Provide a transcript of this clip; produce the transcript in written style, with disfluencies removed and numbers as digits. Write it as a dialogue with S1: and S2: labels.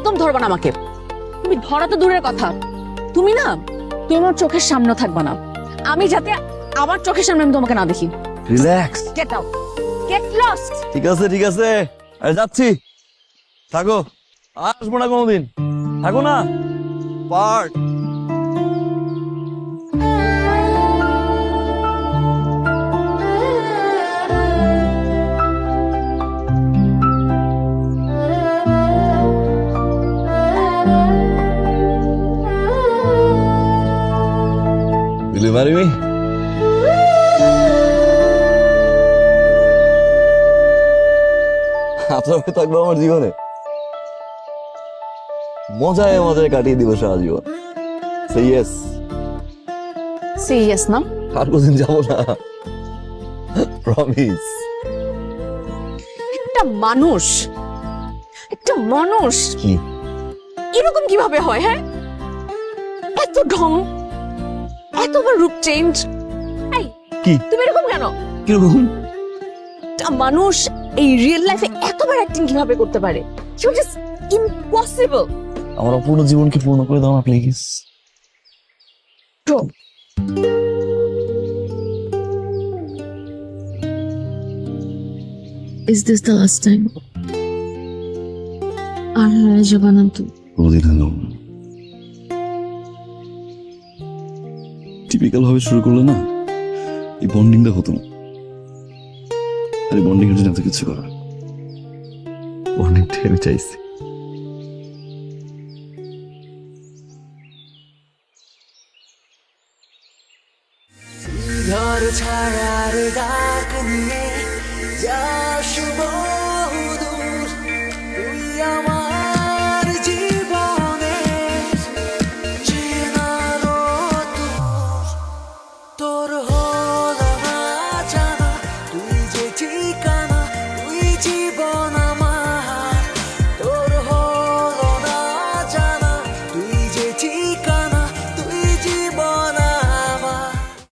S1: একদম ধরবা না আমাকে। তুমি ধরা তো দূরের কথা, তুমি আমার চোখের সামনে থাকবা না। আমি যাতে আমার চোখের সামনে আমি তোমাকে না দেখি।
S2: Relax.
S1: Get out, get lost.
S2: ঠিক আছে ঠিক আছে, আরে যাচ্ছি, থাকো, আসবো না কোনোদিন, থাকো না। Part Will you marry me? আপনার থাকবো আমার জীবনে, মজায় মজায় কাটিয়ে দিব সারা জীবন। Say yes.
S1: সে ইয়েস না?
S2: আর কোনদিন যাবো না, প্রমিস।
S1: একটা মানুষ
S2: কি
S1: এরকম কিভাবে হয়? হ্যাঁ, এত ঢং, এতবার রূপ চেঞ্জ। এই
S2: কি
S1: তুমি এরকম কেন?
S2: কিরকম?
S1: একটা মানুষ এই রিয়েল লাইফে এতবার অ্যাক্টিং কিভাবে করতে পারে? You just impossible.
S2: আমার অপূর্ণ জীবনকে পূর্ণ করে দাও না please.
S1: Is this the last time? আর হারা যাবা না তো?
S2: কোনদিন হলো টিপিক্যাল ভাবে শুরু করলে না, এই বন্ডিংটা হতো না। আর এই বন্ডিং এর জন্য এত কিছু করা, বন্ডিংটা আমি চাইছি।
S3: ঘর ছাড়ার ডাক নিয়ে যা